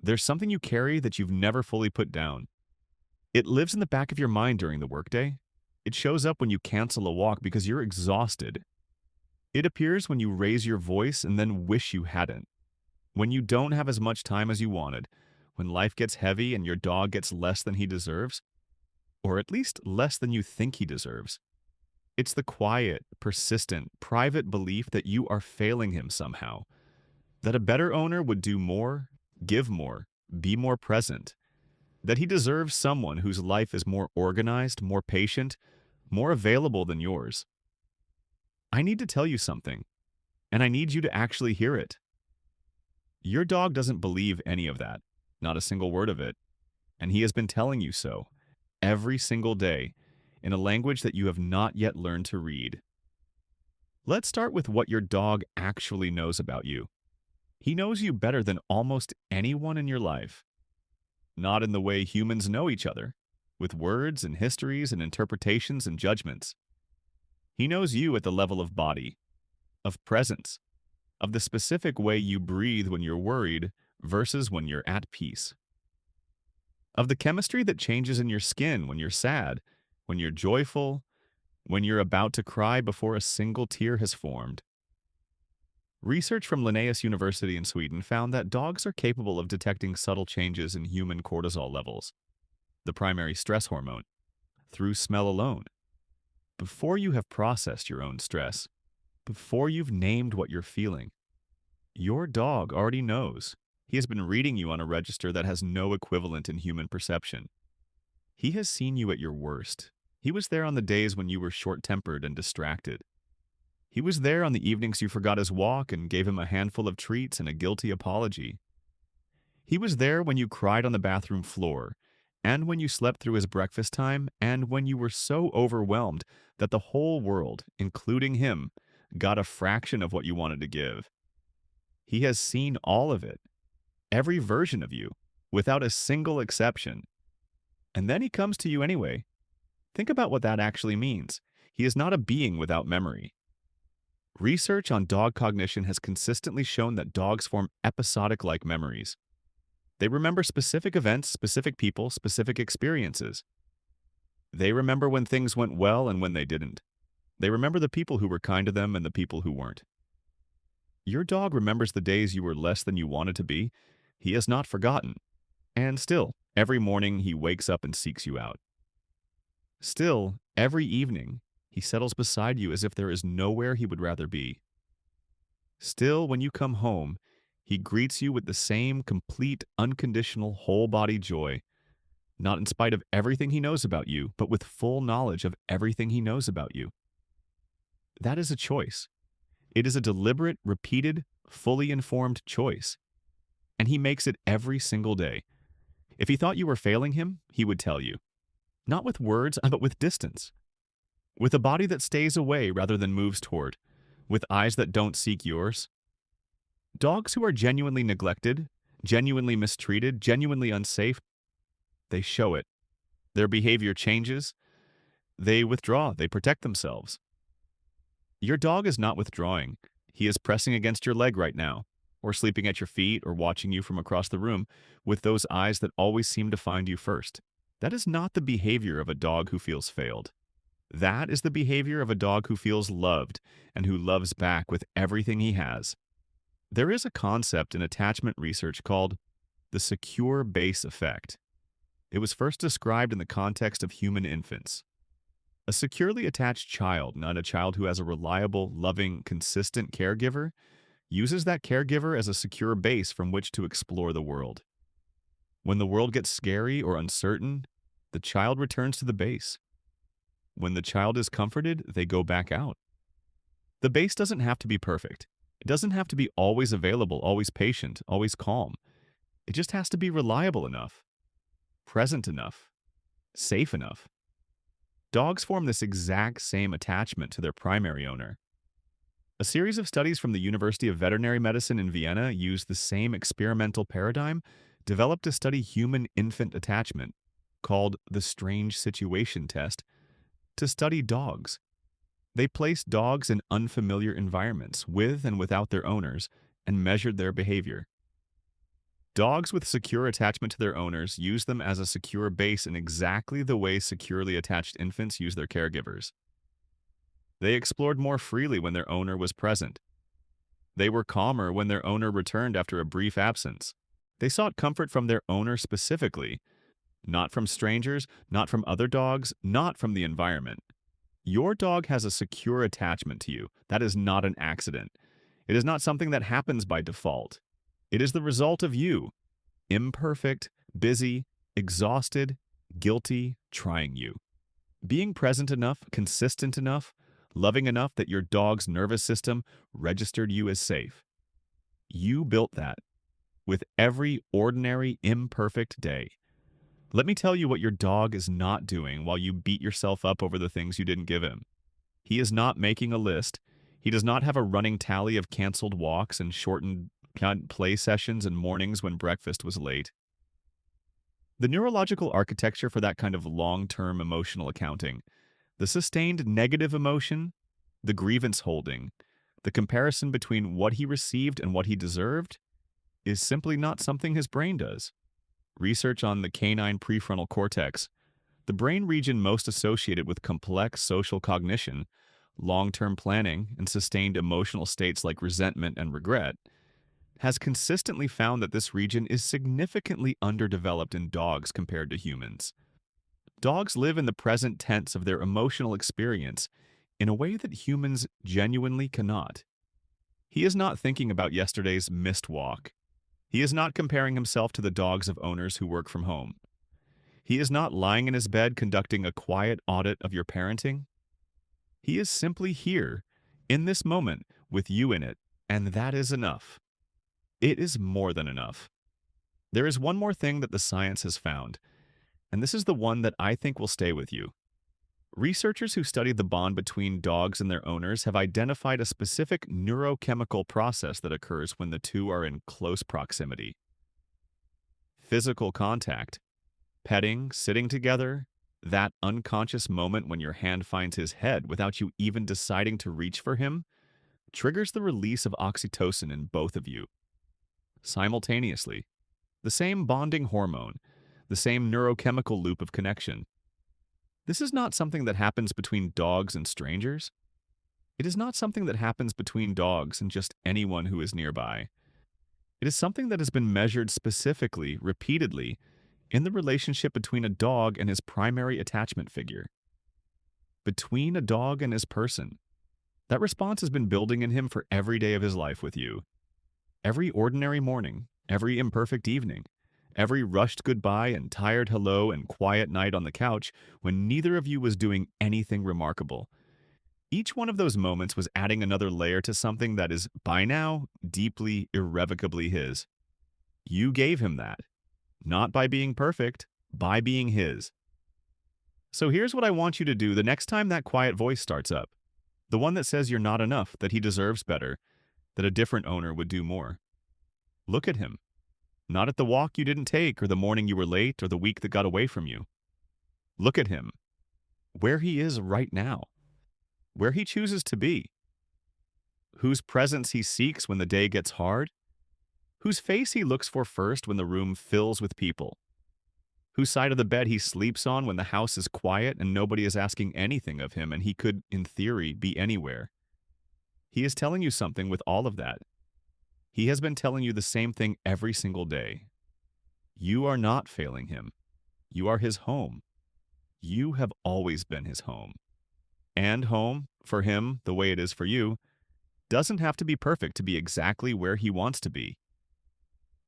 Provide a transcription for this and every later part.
There's something you carry that you've never fully put down. It lives in the back of your mind during the workday. It shows up when you cancel a walk because you're exhausted. It appears when you raise your voice and then wish you hadn't. When you don't have as much time as you wanted. When life gets heavy and your dog gets less than he deserves. Or at least less than you think he deserves. It's the quiet, persistent, private belief that you are failing him somehow. That a better owner would do more, give more, be more present. That he deserves someone whose life is more organized, more patient, more available than yours. I need to tell you something, and I need you to actually hear it. Your dog doesn't believe any of that, not a single word of it, and he has been telling you so every single day in a language that you have not yet learned to read. Let's start with what your dog actually knows about you. He knows you better than almost anyone in your life. Not in the way humans know each other, with words and histories and interpretations and judgments. He knows you at the level of body, of presence, of the specific way you breathe when you're worried versus when you're at peace. Of the chemistry that changes in your skin when you're sad, when you're joyful, when you're about to cry before a single tear has formed. Research from Linnaeus University in Sweden found that dogs are capable of detecting subtle changes in human cortisol levels, the primary stress hormone, through smell alone. Before you have processed your own stress, before you've named what you're feeling, your dog already knows. He has been reading you on a register that has no equivalent in human perception. He has seen you at your worst. He was there on the days when you were short-tempered and distracted. He was there on the evenings you forgot his walk and gave him a handful of treats and a guilty apology. He was there when you cried on the bathroom floor, and when you slept through his breakfast time, and when you were so overwhelmed that the whole world, including him, got a fraction of what you wanted to give. He has seen all of it, every version of you, without a single exception. And then he comes to you anyway. Think about what that actually means. He is not a being without memory. Research on dog cognition has consistently shown that dogs form episodic-like memories. They remember specific events, specific people, specific experiences. They remember when things went well and when they didn't. They remember the people who were kind to them and the people who weren't. Your dog remembers the days you were less than you wanted to be. He has not forgotten. And still, every morning he wakes up and seeks you out. Still, every evening, he settles beside you as if there is nowhere he would rather be. Still, when you come home, he greets you with the same complete, unconditional, whole-body joy, not in spite of everything he knows about you, but with full knowledge of everything he knows about you. That is a choice. It is a deliberate, repeated, fully informed choice. And he makes it every single day. If he thought you were failing him, he would tell you. Not with words, but with distance. With a body that stays away rather than moves toward. With eyes that don't seek yours. Dogs who are genuinely neglected, genuinely mistreated, genuinely unsafe, they show it. Their behavior changes. They withdraw. They protect themselves. Your dog is not withdrawing. He is pressing against your leg right now, or sleeping at your feet, or watching you from across the room with those eyes that always seem to find you first. That is not the behavior of a dog who feels failed. That is the behavior of a dog who feels loved and who loves back with everything he has. There is a concept in attachment research called the secure base effect. It was first described in the context of human infants. A securely attached child, not a child who has a reliable, loving, consistent caregiver, uses that caregiver as a secure base from which to explore the world. When the world gets scary or uncertain, the child returns to the base. When the child is comforted, they go back out. The base doesn't have to be perfect. It doesn't have to be always available, always patient, always calm. It just has to be reliable enough, present enough, safe enough. Dogs form this exact same attachment to their primary owner. A series of studies from the University of Veterinary Medicine in Vienna used the same experimental paradigm developed to study human-infant attachment, called the strange situation test, to study dogs. They placed dogs in unfamiliar environments with and without their owners and measured their behavior. Dogs with secure attachment to their owners use them as a secure base in exactly the way securely attached infants use their caregivers. They explored more freely when their owner was present. They were calmer when their owner returned after a brief absence. They sought comfort from their owner specifically, not from strangers, not from other dogs, not from the environment. Your dog has a secure attachment to you. That is not an accident. It is not something that happens by default. It is the result of you, imperfect, busy, exhausted, guilty, trying you. Being present enough, consistent enough, loving enough that your dog's nervous system registered you as safe. You built that with every ordinary, imperfect day. Let me tell you what your dog is not doing while you beat yourself up over the things you didn't give him. He is not making a list. He does not have a running tally of canceled walks and shortened play sessions and mornings when breakfast was late. The neurological architecture for that kind of long-term emotional accounting, the sustained negative emotion, the grievance holding, the comparison between what he received and what he deserved, is simply not something his brain does. Research on the canine prefrontal cortex, the brain region most associated with complex social cognition, long-term planning, and sustained emotional states like resentment and regret, has consistently found that this region is significantly underdeveloped in dogs compared to humans. Dogs live in the present tense of their emotional experience in a way that humans genuinely cannot. He is not thinking about yesterday's missed walk. He is not comparing himself to the dogs of owners who work from home. He is not lying in his bed conducting a quiet audit of your parenting. He is simply here, in this moment, with you in it, and that is enough. It is more than enough. There is one more thing that the science has found, and this is the one that I think will stay with you. Researchers who studied the bond between dogs and their owners have identified a specific neurochemical process that occurs when the two are in close proximity. Physical contact, petting, sitting together, that unconscious moment when your hand finds his head without you even deciding to reach for him, triggers the release of oxytocin in both of you. Simultaneously, the same bonding hormone, the same neurochemical loop of connection. This is not something that happens between dogs and strangers. It is not something that happens between dogs and just anyone who is nearby. It is something that has been measured specifically, repeatedly, in the relationship between a dog and his primary attachment figure. Between a dog and his person. That response has been building in him for every day of his life with you. Every ordinary morning, every imperfect evening, every rushed goodbye and tired hello and quiet night on the couch when neither of you was doing anything remarkable. Each one of those moments was adding another layer to something that is, by now, deeply, irrevocably his. You gave him that. Not by being perfect, by being his. So here's what I want you to do the next time that quiet voice starts up. The one that says you're not enough, that he deserves better, that a different owner would do more. Look at him. Not at the walk you didn't take, or the morning you were late, or the week that got away from you. Look at him. Where he is right now. Where he chooses to be. Whose presence he seeks when the day gets hard. Whose face he looks for first when the room fills with people. Whose side of the bed he sleeps on when the house is quiet and nobody is asking anything of him and he could, in theory, be anywhere. He is telling you something with all of that. He has been telling you the same thing every single day. You are not failing him. You are his home. You have always been his home. And home, for him, the way it is for you, doesn't have to be perfect to be exactly where he wants to be.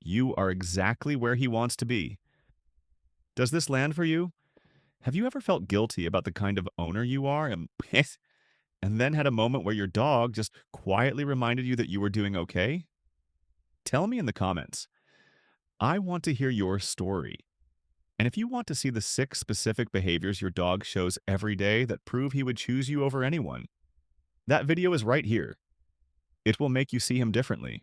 You are exactly where he wants to be. Does this land for you? Have you ever felt guilty about the kind of owner you are and then had a moment where your dog just quietly reminded you that you were doing okay? Tell me in the comments. I want to hear your story. And if you want to see the 6 specific behaviors your dog shows every day that prove he would choose you over anyone, that video is right here. It will make you see him differently,